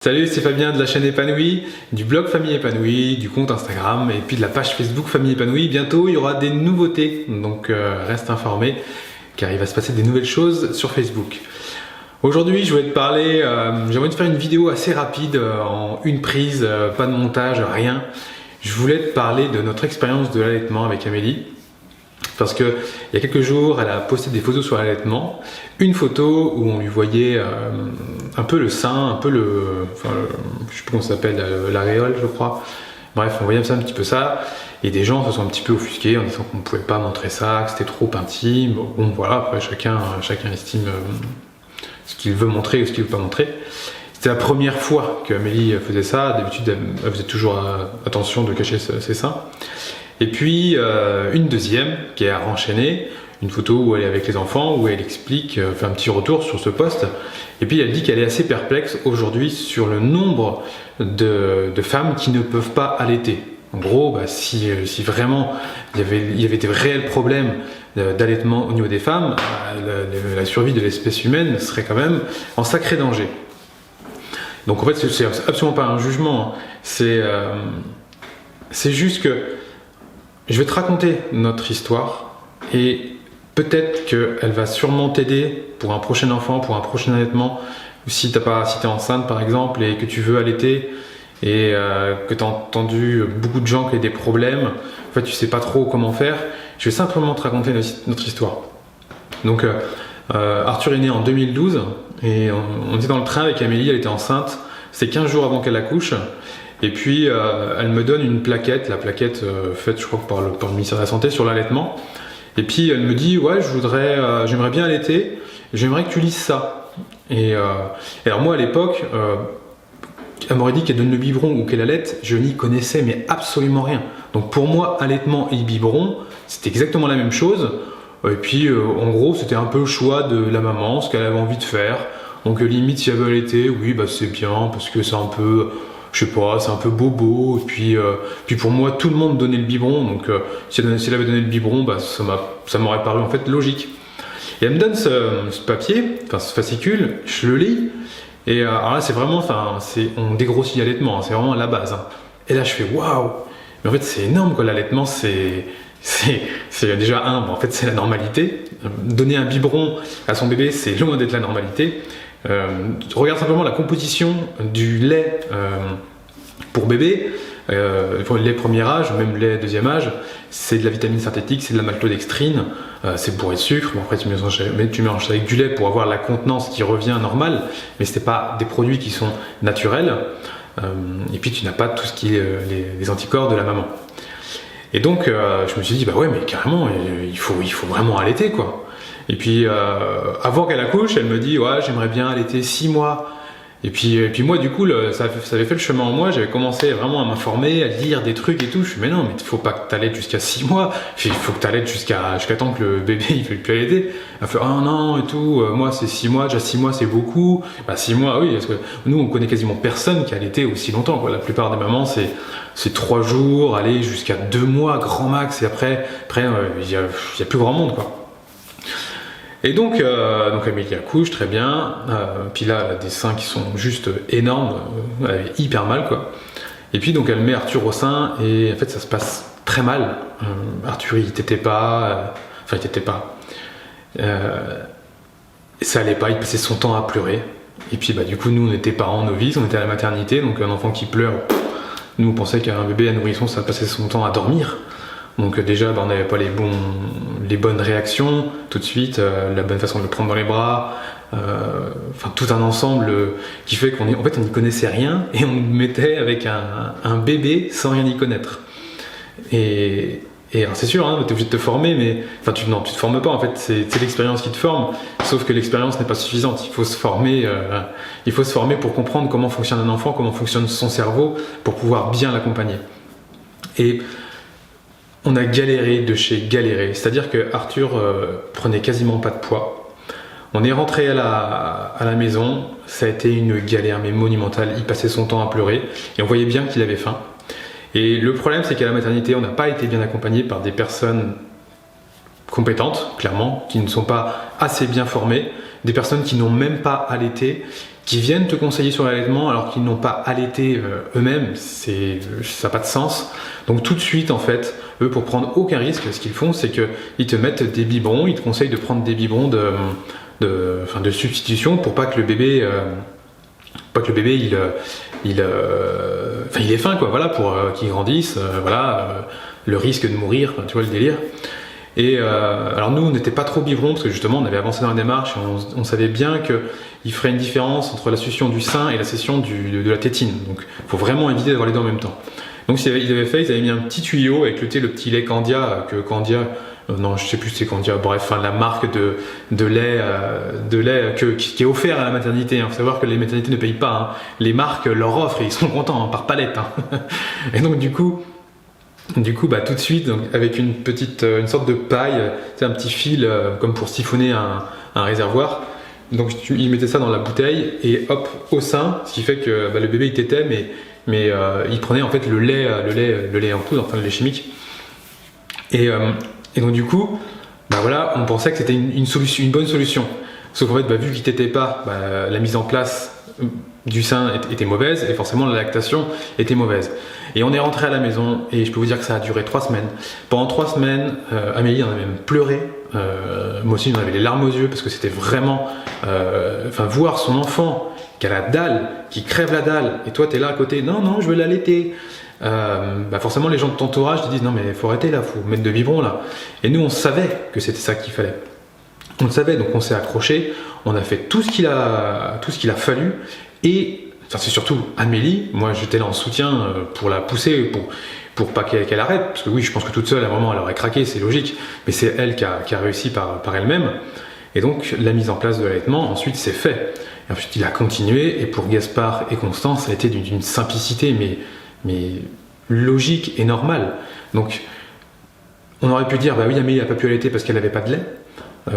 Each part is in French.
Salut, c'est Fabien de la chaîne Épanouie, du blog Famille Épanouie, du compte Instagram et puis de la page Facebook Famille Épanouie. Bientôt, il y aura des nouveautés, donc reste informé car il va se passer des nouvelles choses sur Facebook. Aujourd'hui, je voulais te parler, j'ai envie de faire une vidéo assez rapide, en une prise, pas de montage, rien. Je voulais te parler de notre expérience de l'allaitement avec Amélie. Parce que il y a quelques jours, elle a posté des photos sur l'allaitement. Une photo où on lui voyait un peu le sein, un peu je sais plus comment ça s'appelle, l'aréole, je crois. Bref, on voyait un petit peu ça. Et des gens se sont un petit peu offusqués en disant qu'on ne pouvait pas montrer ça, que c'était trop intime. Bon, voilà, après chacun estime ce qu'il veut montrer ou ce qu'il ne veut pas montrer. C'était la première fois qu'Amélie faisait ça. D'habitude, elle faisait toujours attention de cacher ses seins. Et puis une deuxième qui a enchaîné, une photo où elle est avec les enfants, où elle explique, fait un petit retour sur ce post. Et puis elle dit qu'elle est assez perplexe aujourd'hui sur le nombre de femmes qui ne peuvent pas allaiter. En gros, si vraiment il y avait des réels problèmes d'allaitement au niveau des femmes, la survie de l'espèce humaine serait quand même en sacré danger. Donc en fait, c'est absolument pas un jugement, c'est juste que je vais te raconter notre histoire et peut-être qu'elle va sûrement t'aider pour un prochain enfant, pour un prochain allaitement, ou si t'es enceinte par exemple et que tu veux allaiter et que tu as entendu beaucoup de gens qui ont des problèmes, en fait tu sais pas trop comment faire, je vais simplement te raconter notre histoire. Donc Arthur est né en 2012 et on était dans le train avec Amélie, elle était enceinte, c'est 15 jours avant qu'elle accouche. Et puis elle me donne une plaquette, la plaquette faite je crois par le ministère de la Santé sur l'allaitement. Et puis elle me dit ouais j'aimerais bien allaiter, j'aimerais que tu lises ça. Et alors moi à l'époque, elle m'aurait dit qu'elle donne le biberon ou qu'elle allaite, je n'y connaissais mais absolument rien. Donc pour moi allaitement et biberon c'était exactement la même chose. Et puis en gros c'était un peu le choix de la maman, ce qu'elle avait envie de faire. Donc limite si elle veut allaiter, oui c'est bien parce que c'est un peu... je sais pas, c'est un peu bobo, et puis pour moi tout le monde donnait le biberon, donc si elle avait donné le biberon, ça m'aurait paru en fait logique. Et elle me donne ce papier, enfin ce fascicule, je le lis, et alors là c'est vraiment, on dégrossit l'allaitement, hein, c'est vraiment la base. Hein. Et là je fais waouh, mais en fait c'est énorme quoi, l'allaitement c'est déjà en fait c'est la normalité. Donner un biberon à son bébé c'est loin d'être la normalité. Regarde simplement la composition du lait pour bébé, pour le lait premier âge, même le lait deuxième âge, c'est de la vitamine synthétique, c'est de la maltodextrine, c'est bourré de sucre. Bon, après tu mélanges avec du lait pour avoir la contenance qui revient normale, mais ce n'est pas des produits qui sont naturels, et puis tu n'as pas tout ce qui est les anticorps de la maman. Et donc je me suis dit ouais mais carrément il faut vraiment allaiter quoi. Et puis avant qu'elle accouche, elle me dit ouais j'aimerais bien allaiter 6 mois. Et puis moi du coup ça avait fait le chemin en moi, j'avais commencé vraiment à m'informer, à lire des trucs et tout. Je me suis dit mais non mais il faut pas que tu allaites jusqu'à 6 mois, il faut que tu allaites jusqu'à temps que le bébé il ne veut plus allaiter. Elle fait ah non et tout, moi c'est 6 mois, déjà 6 mois c'est beaucoup. 6 mois oui parce que nous on connaît quasiment personne qui a allaité aussi longtemps quoi. La plupart des mamans c'est 3 jours, aller jusqu'à 2 mois grand max et après il y a plus grand monde quoi. Et donc Amélie accouche très bien, puis là elle a des seins qui sont juste énormes, elle avait hyper mal quoi. Et puis donc elle met Arthur au sein et en fait ça se passe très mal. Arthur il t'était pas, ça allait pas, il passait son temps à pleurer. Et puis du coup nous on était parents novices, on était à la maternité, donc un enfant qui pleure, nous on pensait qu'un bébé à nourrisson ça passait son temps à dormir. Donc déjà on n'avait pas les bonnes réactions tout de suite, la bonne façon de le prendre dans les bras, tout un ensemble qui fait qu'on n'y connaissait rien et on le mettait avec un bébé sans rien y connaître. Et alors c'est sûr, tu es obligé de te former, mais tu te formes pas en fait, c'est l'expérience qui te forme, sauf que l'expérience n'est pas suffisante, il faut se former pour comprendre comment fonctionne un enfant, comment fonctionne son cerveau, pour pouvoir bien l'accompagner. Et on a galéré de chez galéré, c'est-à-dire que Arthur prenait quasiment pas de poids. On est rentré à la maison, ça a été une galère mais monumentale, il passait son temps à pleurer et on voyait bien qu'il avait faim. Et le problème c'est qu'à la maternité on n'a pas été bien accompagné par des personnes compétentes, clairement, qui ne sont pas assez bien formées. des personnes qui n'ont même pas allaité, qui viennent te conseiller sur l'allaitement alors qu'ils n'ont pas allaité eux-mêmes, ça n'a pas de sens. Donc tout de suite, en fait, eux, pour prendre aucun risque, ce qu'ils font, c'est qu'ils te mettent des biberons, ils te conseillent de prendre des biberons de substitution pour pas que le bébé, il ait faim, quoi, voilà, pour qu'il grandisse, le risque de mourir, tu vois le délire. Et alors nous, on n'était pas trop biberons parce que justement, on avait avancé dans la démarche et on savait bien qu'il ferait une différence entre la succion du sein et la succion de la tétine. Donc, il faut vraiment éviter d'avoir les deux en même temps. Donc, ils avaient mis un petit tuyau avec le petit lait Candia que Candia, non, je sais plus si c'est Candia, bref, la marque de lait qui est offert à la maternité. Il faut savoir que les maternités ne payent pas. Les marques leur offrent et ils sont contents par palette. Et donc, du coup, tout de suite, donc, avec une sorte de paille, un petit fil comme pour siphonner un réservoir. Donc il mettait ça dans la bouteille et hop au sein, ce qui fait que le bébé il tétait, mais il prenait en fait le lait en poudre, enfin le lait chimique. Et donc du coup, on pensait que c'était une bonne solution. Sauf qu'en fait, vu qu'il tétait pas, la mise en place du sein était mauvaise et forcément la lactation était mauvaise. Et on est rentré à la maison et je peux vous dire que ça a duré 3 semaines. Pendant 3 semaines, Amélie en a même pleuré. Moi aussi, j'en avais les larmes aux yeux parce que c'était vraiment... voir son enfant qui a la dalle, qui crève la dalle, et toi tu es là à côté, non, je veux l'allaiter. Forcément, les gens de ton entourage te disent, non mais il faut arrêter là, il faut mettre de biberon là. Et nous, on savait que c'était ça qu'il fallait. On le savait, donc on s'est accroché, on a fait tout ce qu'il a fallu, et c'est surtout Amélie, moi j'étais là en soutien pour la pousser, pour pas qu'elle arrête, parce que oui, je pense que toute seule, à un moment, elle aurait craqué, c'est logique, mais c'est elle qui a réussi par elle-même, et donc la mise en place de l'allaitement, ensuite, c'est fait. Et ensuite, il a continué, et pour Gaspard et Constance, ça a été d'une simplicité, mais logique et normale. Donc, on aurait pu dire, oui, Amélie n'a pas pu allaiter parce qu'elle n'avait pas de lait.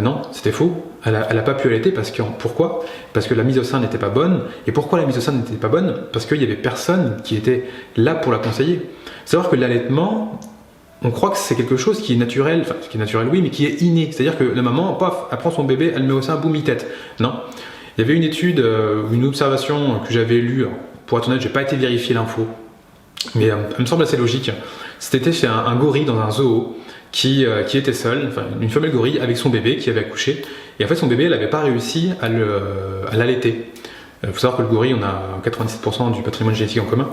Non, c'était faux. Elle n'a pas pu allaiter pourquoi ? Parce que la mise au sein n'était pas bonne. Et pourquoi la mise au sein n'était pas bonne ? Parce qu'il y avait personne qui était là pour la conseiller. Savoir que l'allaitement, on croit que c'est quelque chose qui est naturel, qui est naturel oui, mais qui est inné. C'est-à-dire que la maman, paf, elle prend son bébé, elle le met au sein, boum, il tète. Non. Il y avait une étude, une observation que j'avais lue. Pour être honnête, j'ai pas été vérifier l'info, mais elle me semble assez logique. C'était chez un gorille dans un zoo qui était seul, une femelle gorille avec son bébé qui avait accouché, et en fait son bébé elle n'avait pas réussi à l'allaiter. Il faut savoir que le gorille, on a 97% du patrimoine génétique en commun,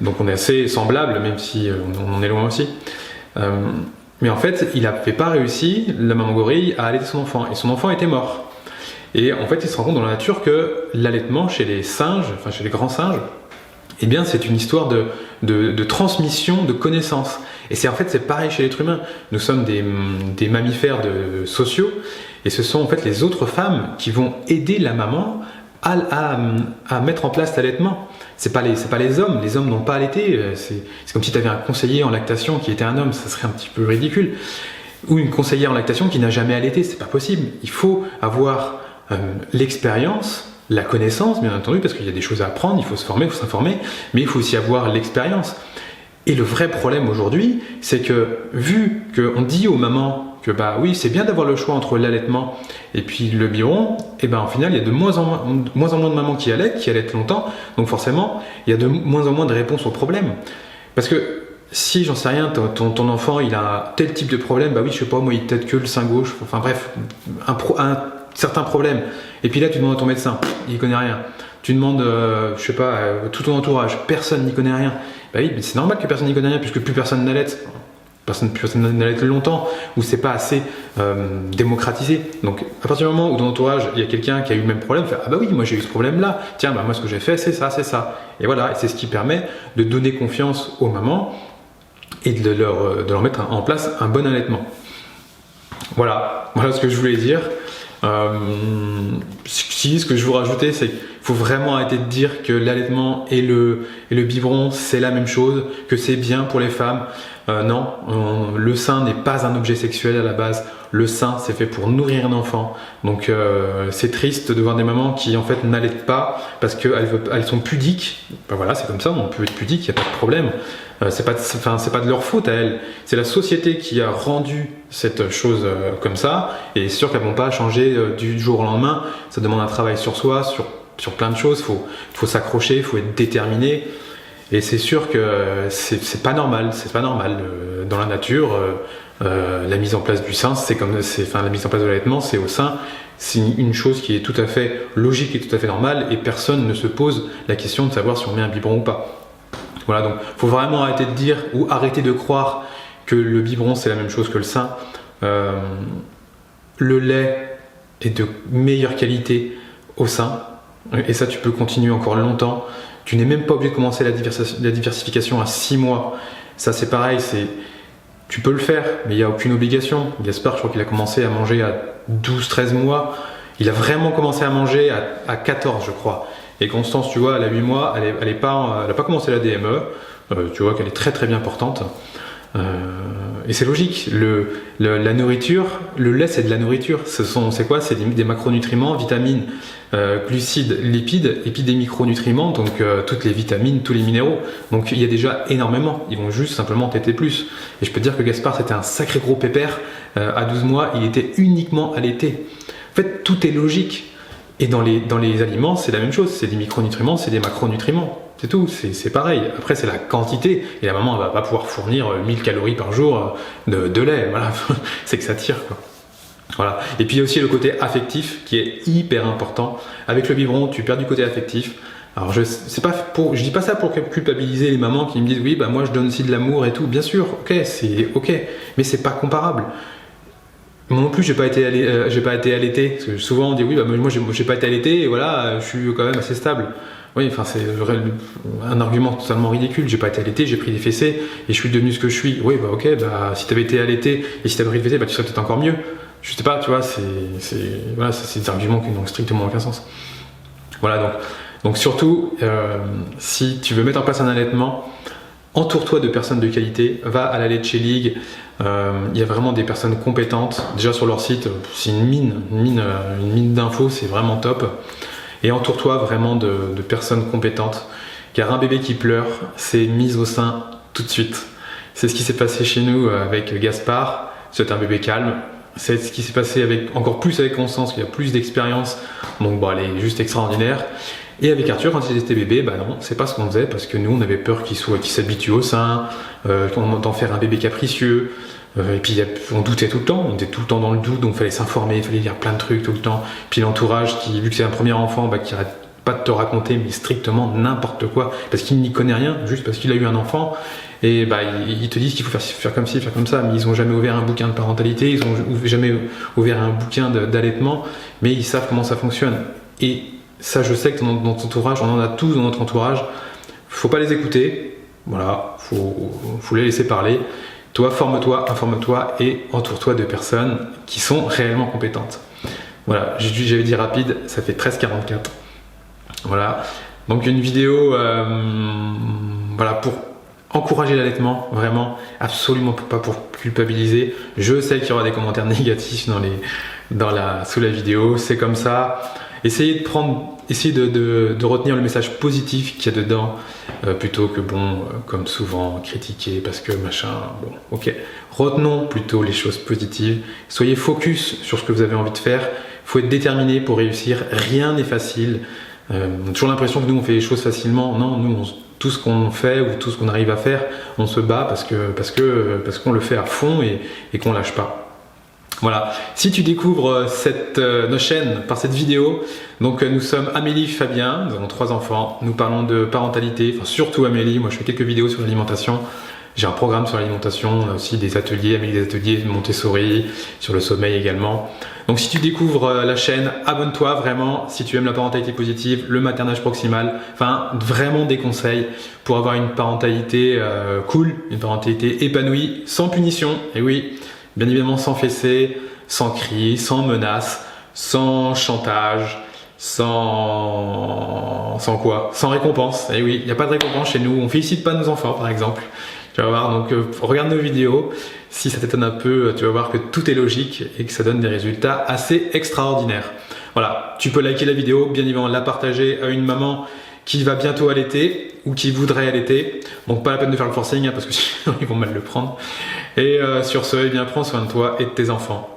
donc on est assez semblables, même si on en est loin aussi. Mais en fait, il n'avait pas réussi, la maman gorille, à allaiter son enfant, et son enfant était mort. Et en fait, il se rend compte dans la nature que l'allaitement chez les singes, chez les grands singes, eh bien, c'est une histoire de transmission de connaissances. Et c'est pareil chez l'être humain. Nous sommes des mammifères sociaux, et ce sont en fait les autres femmes qui vont aider la maman à mettre en place l'allaitement. C'est pas les hommes. Les hommes n'ont pas allaité. C'est comme si tu avais un conseiller en lactation qui était un homme, ça serait un petit peu ridicule. Ou une conseillère en lactation qui n'a jamais allaité, c'est pas possible. Il faut avoir l'expérience, la connaissance, bien entendu, parce qu'il y a des choses à apprendre, il faut se former, il faut s'informer, mais il faut aussi avoir l'expérience. Et le vrai problème aujourd'hui, c'est que vu qu'on dit aux mamans que oui, c'est bien d'avoir le choix entre l'allaitement et puis le biberon, et en final, il y a de moins en moins de mamans qui allaitent longtemps, donc forcément, il y a de moins en moins de réponses aux problèmes. Parce que si, j'en sais rien, ton enfant, il a tel type de problème, oui, je sais pas, moi, il tète que le sein gauche, enfin bref, un certain problème. Et puis là, tu demandes à ton médecin, il connaît rien. Tu demandes, je sais pas, tout ton entourage, personne n'y connaît rien. Oui, mais c'est normal que personne n'y connaît rien, puisque plus personne n'allaite. Personne n'allaite longtemps, ou c'est pas assez démocratisé. Donc, à partir du moment où dans l'entourage, il y a quelqu'un qui a eu le même problème, fait, oui, moi j'ai eu ce problème-là. Tiens, moi ce que j'ai fait, c'est ça, c'est ça. Et voilà, et c'est ce qui permet de donner confiance aux mamans et de leur mettre en place un bon allaitement. Voilà ce que je voulais dire. Ce que je veux rajouter, c'est faut vraiment arrêter de dire que l'allaitement et le biberon c'est la même chose, que c'est bien pour les femmes. Non, le sein n'est pas un objet sexuel à la base. Le sein, c'est fait pour nourrir un enfant. Donc c'est triste de voir des mamans qui en fait n'allaitent pas parce qu'elles sont pudiques. Ben voilà, c'est comme ça, on peut être pudique, il n'y a pas de problème. C'est pas de leur faute à elles. C'est la société qui a rendu cette chose comme ça. Et c'est sûr qu'elles ne vont pas changer du jour au lendemain. Ça demande un travail sur soi, sur plein de choses. Faut s'accrocher, il faut être déterminé. Et c'est sûr que c'est pas normal. Dans la nature, la mise en place du sein, la mise en place de l'allaitement, c'est au sein. C'est une chose qui est tout à fait logique et tout à fait normale. Et personne ne se pose la question de savoir si on met un biberon ou pas. Voilà, donc faut vraiment arrêter de dire ou arrêter de croire que le biberon c'est la même chose que le sein. Le lait est de meilleure qualité au sein et ça tu peux continuer encore longtemps. Tu n'es même pas obligé de commencer la diversification à 6 mois. Ça c'est pareil, tu peux le faire, mais il n'y a aucune obligation. Gaspard, je crois qu'il a commencé à manger à 12-13 mois. Il a vraiment commencé à manger à 14, je crois. Et Constance, tu vois, elle a 8 mois, elle n'a pas commencé la DME. Tu vois qu'elle est très très bien portante. Et c'est logique. La nourriture, le lait, c'est de la nourriture. C'est quoi? C'est des macronutriments, vitamines, glucides, lipides, et puis des micronutriments, donc toutes les vitamines, tous les minéraux. Donc il y a déjà énormément. Ils vont juste simplement téter plus. Et je peux te dire que Gaspard, c'était un sacré gros pépère. À 12 mois, il était uniquement allaité. En fait, tout est logique. Et dans les aliments, c'est la même chose. C'est des micronutriments, c'est des macronutriments. C'est tout, c'est pareil. Après, c'est la quantité. Et la maman, elle va pas pouvoir fournir 1000 calories par jour de lait. Voilà, c'est que ça tire, quoi. Voilà. Et puis il y a aussi le côté affectif qui est hyper important. Avec le biberon, tu perds du côté affectif. Alors je dis pas ça pour culpabiliser les mamans qui me disent oui, bah moi je donne aussi de l'amour et tout. Bien sûr, ok, c'est ok, mais c'est pas comparable. Moi non plus, j'ai pas été allaité. Parce que souvent on dit oui, bah moi j'ai pas été allaité et voilà, je suis quand même assez stable. Oui, enfin c'est un argument totalement ridicule. J'ai pas été allaité, j'ai pris des fessées et je suis devenu ce que je suis. Oui, bah ok, bah si t'avais été allaité et si t'avais pris des fessées, bah tu serais peut-être encore mieux. Je sais pas, tu vois, c'est des arguments qui n'ont strictement aucun sens. Voilà, donc surtout, si tu veux mettre en place un allaitement, entoure-toi de personnes de qualité, va à la Leche League, il y a vraiment des personnes compétentes, déjà sur leur site, c'est une mine d'infos, c'est vraiment top. Et entoure-toi vraiment de personnes compétentes, car un bébé qui pleure, c'est mise au sein tout de suite. C'est ce qui s'est passé chez nous avec Gaspard, c'est un bébé calme. C'est ce qui s'est passé encore plus avec Constance, qui a plus d'expérience, donc bon, elle est juste extraordinaire. Et avec Arthur, quand il était bébé, bah non, c'est pas ce qu'on faisait, parce que nous, on avait peur qu'il s'habitue au sein, d'en faire un bébé capricieux. Et puis on doutait tout le temps, on était tout le temps dans le doute, donc il fallait s'informer, il fallait lire plein de trucs tout le temps. Puis l'entourage, vu que c'est un premier enfant, bah, qui arrête pas de te raconter, mais strictement n'importe quoi, parce qu'il n'y connaît rien, juste parce qu'il a eu un enfant. Et bah, ils te disent qu'il faut faire comme ci, faire comme ça, mais ils n'ont jamais ouvert un bouquin de parentalité, ils n'ont jamais ouvert un bouquin d'allaitement, mais ils savent comment ça fonctionne. Et ça, je sais que dans notre entourage, on en a tous dans notre entourage, faut pas les écouter, voilà, faut les laisser parler. Toi, forme-toi, informe-toi et entoure-toi de personnes qui sont réellement compétentes. Voilà, j'avais dit rapide, ça fait 13h44. Voilà, donc une vidéo voilà, pour encourager l'allaitement, vraiment, absolument pas pour culpabiliser. Je sais qu'il y aura des commentaires négatifs sous la vidéo, c'est comme ça. Essayez de retenir le message positif qu'il y a dedans, plutôt que comme souvent, critiquer parce que machin, bon, ok. Retenons plutôt les choses positives. Soyez focus sur ce que vous avez envie de faire. Il faut être déterminé pour réussir. Rien n'est facile. On a toujours l'impression que nous, on fait les choses facilement. Non, nous, tout ce qu'on fait ou tout ce qu'on arrive à faire, on se bat parce qu'on le fait à fond et qu'on lâche pas. Voilà, si tu découvres nos chaînes par cette vidéo, donc nous sommes Amélie, Fabien, nous avons 3 enfants, nous parlons de parentalité, enfin surtout Amélie, moi je fais quelques vidéos sur l'alimentation, j'ai un programme sur l'alimentation, on a aussi des ateliers, Amélie des ateliers Montessori, sur le sommeil également. Donc si tu découvres la chaîne, abonne-toi vraiment si tu aimes la parentalité positive, le maternage proximal, enfin vraiment des conseils pour avoir une parentalité cool, une parentalité épanouie, sans punition, et oui, bien évidemment sans fessées, sans cris, sans menaces, sans chantage, sans quoi? Sans récompense. Et oui, il n'y a pas de récompense chez nous. On félicite pas nos enfants, par exemple. Tu vas voir, donc regarde nos vidéos. Si ça t'étonne un peu, tu vas voir que tout est logique et que ça donne des résultats assez extraordinaires. Voilà, tu peux liker la vidéo, bien évidemment la partager à une maman qui va bientôt allaiter ou qui voudrait allaiter. Donc pas la peine de faire le forcing parce que sinon ils vont mal le prendre. Et sur ce, eh bien, prends soin de toi et de tes enfants.